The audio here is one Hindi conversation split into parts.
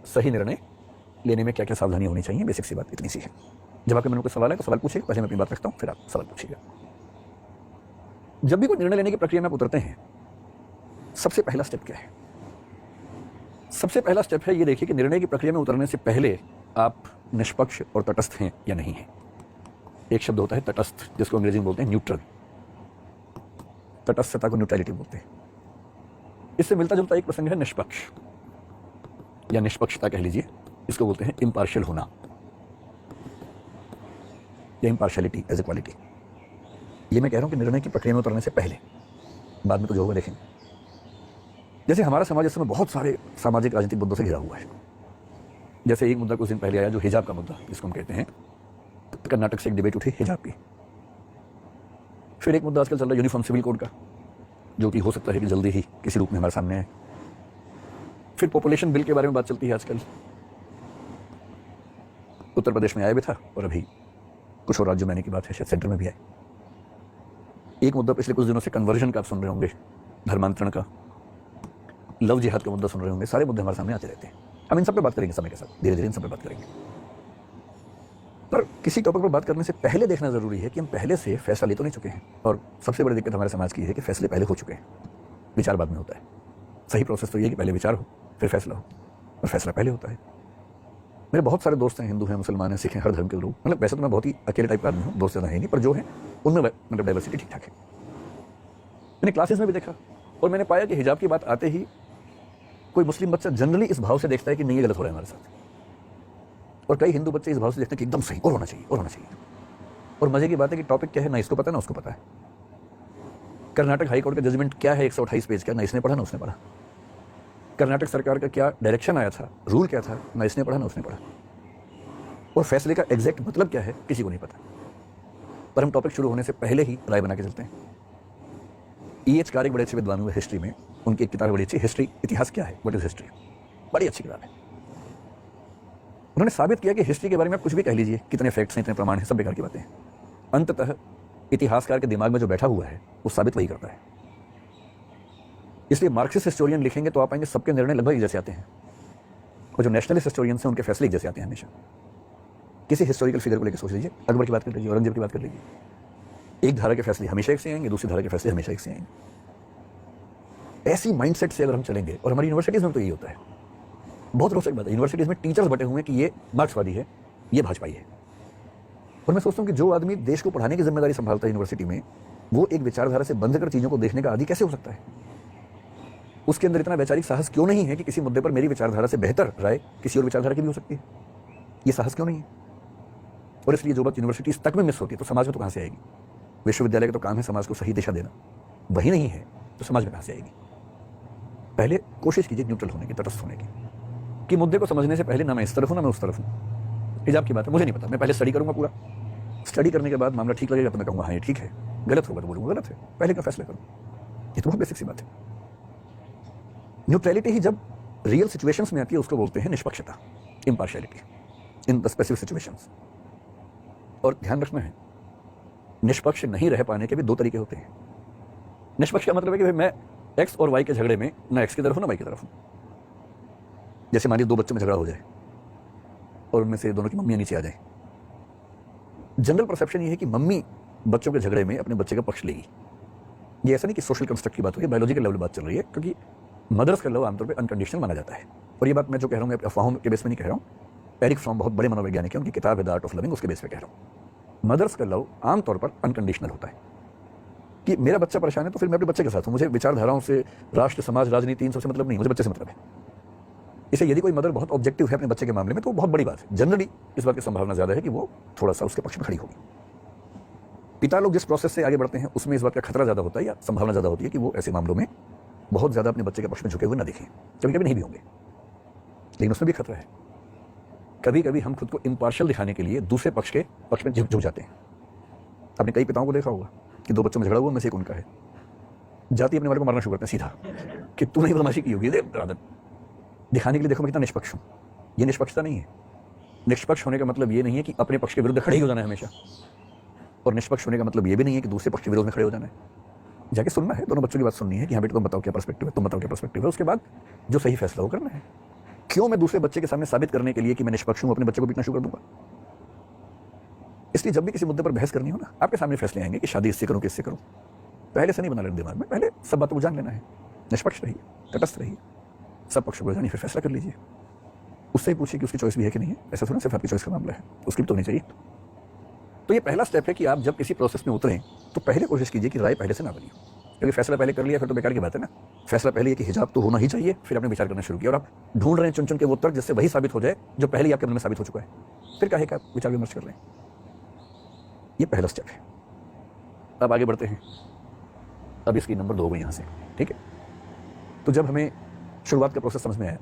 सही निर्णय लेने में क्या क्या सावधानी होनी चाहिए, बेसिक सी बात इतनी सी है। जब आपके मन में कोई सवाल है तो सवाल पूछिए, पहले मैं अपनी बात रखता हूँ, फिर आप सवाल पूछिएगा। जब भी कोई निर्णय लेने की प्रक्रिया में आप उतरते हैं, सबसे पहला स्टेप क्या है? सबसे पहला स्टेप है ये देखिए कि निर्णय की प्रक्रिया में उतरने से पहले आप निष्पक्ष और तटस्थ हैं या नहीं हैं। एक शब्द होता है तटस्थ, जिसको अंग्रेजी में बोलते हैं न्यूट्रल। तटस्थता को न्यूट्रलिटी बोलते हैं। इससे मिलता जुलता एक प्रसंग है निष्पक्ष या निष्पक्षता कह लीजिए, इसको बोलते हैं इम्पार्शियल होना या इम्पार्शियलिटी एज ए क्वालिटी। ये मैं कह रहा हूं कि निर्णय की प्रक्रिया में उतरने से पहले, बाद में तो जो होगा देखेंगे। जैसे हमारा समाज इस समय बहुत सारे सामाजिक राजनीतिक मुद्दों से घिरा हुआ है। जैसे एक मुद्दा कुछ दिन पहले आया, जो हिजाब का मुद्दा, जिसको हम कहते हैं, कर्नाटक से एक डिबेट उठी हिजाब की। फिर एक मुद्दा आजकल चल रहा है यूनिफॉर्म सिविल कोड का, जो कि हो सकता है कि जल्दी ही किसी रूप में हमारे सामने आए। फिर पॉपुलेशन बिल के बारे में बात चलती है आजकल। उत्तर प्रदेश में आया भी था और अभी कुछ और राज्यों में आने की बात है, शायद सेंटर में भी आए। एक मुद्दा पिछले कुछ दिनों से कन्वर्जन का आप सुन रहे होंगे, धर्मांतरण का, लव जिहाद का मुद्दा सुन रहे होंगे। सारे मुद्दे हमारे सामने आते रहते हैं। हम इन सब पे बात करेंगे समय के साथ, धीरे धीरे इन सब पे बात करेंगे। पर किसी टॉपिक पर बात करने से पहले देखना जरूरी है कि हम पहले से फैसला ले तो नहीं चुके हैं। और सबसे बड़ी दिक्कत हमारे समाज की है कि फैसले पहले हो चुके हैं, विचार बाद में होता है। सही प्रोसेस तो ये है कि पहले विचार हो, फिर फैसला हो, और फैसला पहले होता है। मेरे बहुत सारे दोस्त हैं, हिंदू हैं, मुसलमान हैं, सिख हैं, हर धर्म के लोग। मतलब वैसे तो मैं बहुत ही अकेले टाइप का आदमी हूँ, दोस्त ज़्यादा है नहीं, पर जो है उनमें मतलब डाइवर्सिटी ठीक ठाक है। मैंने क्लासेस में भी देखा और मैंने पाया कि हिजाब की बात आते ही कोई मुस्लिम बच्चा जनरली इस भाव से देखता है कि नहीं ये गलत हो रहा है हमारे साथ, और कई हिंदू बच्चे इस भाव से देखते हैं कि एकदम सही, और होना चाहिए, और होना चाहिए। और मजे की बात है कि टॉपिक क्या है ना इसको पता है ना उसको पता है। कर्नाटक हाई कोर्ट का जजमेंट क्या है 128 पेज का, ना इसने पढ़ा ना उसने पढ़ा। कर्नाटक सरकार का क्या डायरेक्शन आया था, रूल क्या था, ना इसने पढ़ा ना उसने पढ़ा। और फैसले का एग्जैक्ट मतलब क्या है किसी को नहीं पता। पर हम टॉपिक शुरू होने से पहले ही राय बना के चलते हैं। E.H. कार्य बड़े अच्छे विद्वान हुए हिस्ट्री में, उनकी एक किताब बड़ी अच्छी, हिस्ट्री, इतिहास क्या है, व्हाट इज हिस्ट्री, बड़ी अच्छी किताब है। उन्होंने साबित किया कि हिस्ट्री के बारे में आप कुछ भी कह लीजिए, कितने फैक्ट्स हैं, इतने प्रमाण हैं, सब बेकार की बातें हैं। अंततः इतिहासकार के दिमाग में जो बैठा हुआ है वो साबित वही करता है। इसलिए मार्क्सिस्ट हिस्टोरियन लिखेंगे तो आप पाएंगे सबके निर्णय लगभग एक जैसे आते हैं, और जो नेशनलिस्ट हिस्टोरियंस हैं उनके फैसले एक जैसे आते हैं हमेशा। किसी हिस्टोरिकल फिगर को लेकर सोच लीजिए, अकबर की बात कर लीजिए, औरंगजेब की बात कर लीजिए, एक धारा के फैसले हमेशा एक से आएंगे, दूसरी धारा के फैसले हमेशा एक से आएंगे। ऐसी माइंडसेट से अगर हम चलेंगे, और हमारी यूनिवर्सिटीज़ में तो यही होता है। बहुत रोचक बात है, यूनिवर्सिटीज़ में टीचर्स बटे हुए हैं कि ये मार्क्सवादी है, ये भाजपाई है। और मैं सोचता हूँ कि जो आदमी देश को पढ़ाने की जिम्मेदारी संभालता है यूनिवर्सिटी में, वो एक विचारधारा से बंध कर चीज़ों को देखने का आदी कैसे हो सकता है? उसके अंदर इतना वैचारिक साहस क्यों नहीं है कि किसी मुद्दे पर मेरी विचारधारा से बेहतर राय किसी और विचारधारा की भी हो सकती है? ये साहस क्यों नहीं है? और इसलिए जो बात यूनिवर्सिटीज़ तक में मिस होती है तो समाज में तो कहाँ से आएगी? विश्वविद्यालय का तो काम है समाज को सही दिशा देना, वही नहीं है तो समाज में कहाँ से आएगी? पहले कोशिश कीजिए न्यूट्रल होने की, तटस्थ होने की, कि मुद्दे को समझने से पहले ना मैं इस तरफ हूँ ना मैं उस तरफ हूँ। हिजाब की बात है, मुझे नहीं पता, मैं पहले स्टडी करूँगा पूरा, स्टडी करने के बाद मामला ठीक लगेगा तो मैं कहूँगा हाँ ये ठीक है, गलत होगा तो बोलूँगा गलत है, पहले का फैसला करूँ। ये तो बहुत बेसिक सी बात है। न्यूट्रलिटी ही जब रियल सिचुएशंस में आती है उसको बोलते हैं निष्पक्षता, impartiality in the specific situations. और ध्यान रखना है, निष्पक्ष नहीं रह पाने के भी दो तरीके होते हैं। निष्पक्ष का मतलब है कि भाई मैं एक्स और वाई के झगड़े में ना एक्स की तरफ हूं ना वाई की तरफ हूं। जैसे मान लीजिए दो बच्चों में झगड़ा हो जाए और उनमें से दोनों की मम्मियां नीचे आ जाए। जनरल परसेप्शन ये है कि मम्मी बच्चों के झगड़े में अपने बच्चे का पक्ष लेगी। ये ऐसा नहीं कि सोशल कंस्ट्रक्ट की बात हो रही है, बायोलॉजिकल लेवल बात चल रही है, क्योंकि मदर्स का लव आमतौर पर अनकंडीशनल माना जाता है। और ये बात मैं जो कह रहा हूँ अफवाहों के बेस में नहीं कह रहा हूँ, एरिक फ्रॉम बहुत बड़े मनोवैज्ञानिक है, उनकी किताब है द आर्ट ऑफ लविंग, उसके बेस पे कह रहा हूँ। मदर्स का लव आमतौर पर अनकंडीशनल होता है कि मेरा बच्चा परेशान है तो फिर मैं अपने बच्चे के साथ हूँ, मुझे विचारधाराओं से, राष्ट्र, समाज, राजनीति इन सबसे मतलब नहीं, मुझे बच्चे से मतलब है। इसे यदि कोई मदर बहुत ऑब्जेक्टिव है अपने बच्चे के मामले में तो बहुत बड़ी बात है। जनरली इस बात की संभावना ज्यादा है कि वो थोड़ा सा उसके पक्ष में खड़ी होगी। पिता लोग जिस प्रोसेस से आगे बढ़ते हैं उसमें इस बात का खतरा ज्यादा होता है या संभावना ज्यादा होती है कि वो ऐसे मामलों में बहुत ज्यादा अपने बच्चे के पक्ष में झुके हुए ना दिखें। कभी कभी नहीं भी होंगे, लेकिन उसमें भी खतरा है। कभी कभी हम खुद को इम्पार्शियल दिखाने के लिए दूसरे पक्ष के पक्ष में झुक जाते हैं। आपने कई पिताओं को देखा होगा कि दो बच्चों में झगड़ा हुआ, में से एक उनका है, जाति अपने वाले को मारना शुरू करते हैं सीधा कि तूने ही बदमाशी की होगी, आदत दिखाने के लिए देखो मैं कितना निष्पक्ष हूँ। ये निष्पक्षता नहीं है। निष्पक्ष होने का मतलब ये नहीं है कि अपने पक्ष के विरुद्ध खड़े ही हो जाना है हमेशा, और निष्पक्ष होने का मतलब ये भी नहीं है कि दूसरे पक्ष के विरोध में खड़े हो जाना है। जाके सुनना है, दोनों बच्चों की बात सुननी है कि हाँ बेटा तुम बताओ क्या पर्सपेक्टिव है, तुम बताओ क्या पर्सपेक्टिव है, उसके बाद जो सही फैसला हो करना है। क्यों मैं दूसरे बच्चे के सामने साबित करने के लिए कि मैं निष्पक्ष हूं अपने बच्चे को पीटना शुरू कर दूंगा? इसलिए जब भी किसी मुद्दे पर बहस करनी हो ना, आपके सामने फैसले आएंगे कि शादी इससे करूं कि इससे करूं। पहले से नहीं बना लेना दिमाग में, पहले सब बातों को जान लेना है। निष्पक्ष रहिए, तटस्थ रहिए, सब पक्षों को जानिए, फिर फैसला कर लीजिए। उससे ही पूछिए कि उसकी चॉइस भी है कि नहीं है। ऐसा थोड़ा सिर्फ आपकी चॉइस का मामला है, उसकी भी तो होनी चाहिए। तो ये पहला स्टेप है कि आप जब किसी प्रोसेस में उतरें तो पहले कोशिश कीजिए कि राय पहले से ना बनी हो, क्योंकि फैसला पहले कर लिया फिर तो बेकार की बात है ना। फैसला पहले है कि हिजाब तो होना ही चाहिए, फिर आपने विचार करना शुरू किया और आप ढूंढ रहे हैं चुन चुन के वो तर्क जिससे वही साबित हो जाए जो पहले ही आपके मन में साबित हो चुका है। फिर काहे का आप विचार विमर्श कर रहे हैं? ये पहला स्टेप है। अब आगे बढ़ते हैं। अब इसकी नंबर 2 हो गई यहाँ से, ठीक है। तो जब हमें शुरुआत का प्रोसेस समझ में आया,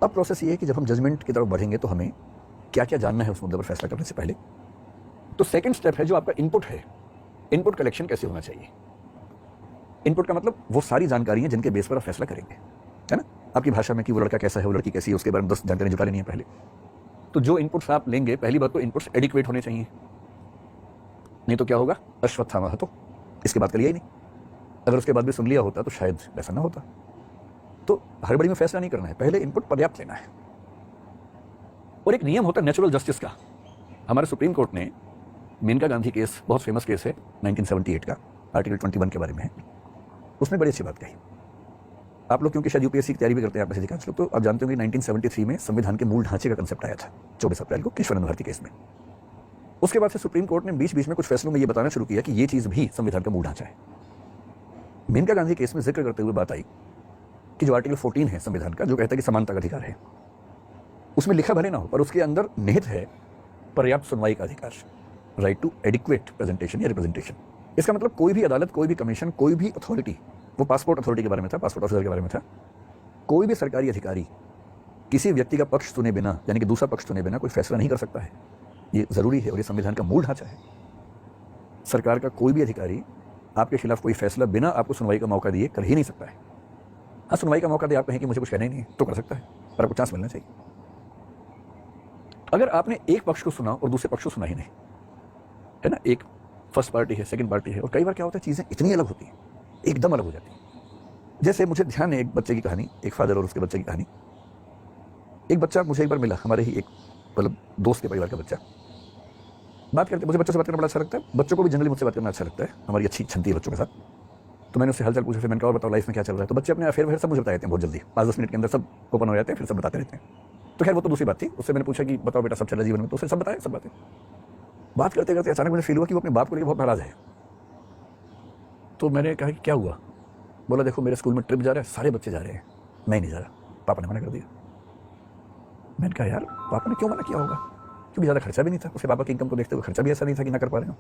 अब प्रोसेस ये है कि जब हम जजमेंट की तरफ बढ़ेंगे तो हमें क्या क्या जानना है उस मुद्दे पर फैसला करने से पहले। तो सेकंड स्टेप है जो आपका इनपुट है। इनपुट कलेक्शन कैसे होना चाहिए? इनपुट का मतलब वो सारी जानकारियां जिनके बेस पर आप फैसला करेंगे, है ना। आपकी भाषा में कि वो लड़का कैसा है, वो लड़की कैसी है, उसके बारे में 10 जानकारी जुटा लेनी है पहले। तो जो इनपुट्स आप लेंगे, पहली बात तो इनपुट्स एडिक्वेट होने चाहिए, नहीं तो क्या होगा, अश्वत्थामा हतो, इसके बाद कर लिया ही नहीं। अगर उसके बाद भी सुन लिया होता तो शायद ऐसा ना होता। तो हड़बड़ी में फैसला नहीं करना है, पहले इनपुट पर्याप्त लेना है। और एक नियम होता है नेचुरल जस्टिस का। हमारे सुप्रीम कोर्ट ने मेनका गांधी केस, बहुत फेमस केस है 1978 का, आर्टिकल 21 के बारे में है, उसमें बड़ी अच्छी बात कही। आप लोग क्योंकि शायद यूपीएससी की तैयारी भी करते हैं आप में से अधिकांश लोग, तो आप जानते होंगे 1973 में संविधान के मूल ढांचे का कंसेप्ट आया था 24 अप्रैल को केशवानंद भारती केस में। उसके बाद से सुप्रीम कोर्ट ने बीच बीच में कुछ फैसलों में यह बताना शुरू किया कि यह चीज भी संविधान का मूल ढांचा है। मेनका गांधी केस में जिक्र करते हुए बात आई कि जो आर्टिकल 14 है संविधान का, जो कहता है कि समानता का अधिकार है, उसमें लिखा भले ना हो पर उसके अंदर निहित है पर्याप्त सुनवाई का अधिकार, राइट टू एडिक्वेट प्रेजेंटेशन या रिप्रेजेंटेशन। इसका मतलब कोई भी अदालत, कोई भी कमीशन, कोई भी अथॉरिटी, वो पासपोर्ट अथॉरिटी के बारे में था, पासपोर्ट ऑफिसर के बारे में था, कोई भी सरकारी अधिकारी किसी व्यक्ति का पक्ष सुने बिना, यानी कि दूसरा पक्ष सुने बिना कोई फैसला नहीं कर सकता है। ये जरूरी है और ये संविधान का मूल ढांचा है। सरकार का कोई भी अधिकारी आपके खिलाफ कोई फैसला बिना आपको सुनवाई का मौका दिए कर ही नहीं सकता है। हाँ, सुनवाई का मौका दे, आप कहें कि मुझे कुछ कहना ही नहीं है तो कर सकता है, पर आपको चांस मिलना चाहिए। अगर आपने एक पक्ष को सुना और दूसरे पक्ष को सुना ही नहीं, है ना, एक फर्स्ट पार्टी है, सेकंड पार्टी है, और कई बार क्या होता है चीजें इतनी अलग होती हैं, एकदम अलग हो जाती हैं। जैसे मुझे ध्यान है एक बच्चे की कहानी, एक फादर और उसके बच्चे की कहानी। एक बच्चा मुझे एक बार मिला, हमारे ही एक मतलब दोस्त के परिवार का बच्चा। बात करते, मुझे बच्चों से बात करना बड़ा अच्छा लगता है, बच्चों को भी जनरली मुझसे बात करना अच्छा लगता है, हमारी अच्छी छनती है बच्चों के साथ। तो मैंने उससे हालचाल पूछा, फिर मैंने कहा और बताओ लाइफ में क्या चल रहा है। तो बच्चे अपने अफेयर सब मुझे बता देते हैं बहुत जल्दी, 5-10 मिनट के अंदर सब ओपन हो जाते हैं, फिर सब बताते रहते हैं। तो खैर वो तो दूसरी बात थी। उससे मैंने पूछा कि बताओ बेटा सब चल रहा है जीवन में, तो उसने सब बताया, सब बातें। बात करते करते अचानक मुझे फील हुआ कि वो अपने बाप को लेकर बहुत नाराज है। तो मैंने कहा कि क्या हुआ? बोला देखो मेरे स्कूल में ट्रिप जा रहा है, सारे बच्चे जा रहे हैं, मैं नहीं जा रहा, पापा ने मना कर दिया। मैंने कहा यार पापा ने क्यों मना किया होगा? क्योंकि ज़्यादा खर्चा भी नहीं था, उसके पापा की इनकम को देखते हुए खर्चा भी ऐसा नहीं था कि ना कर पा रहे हो।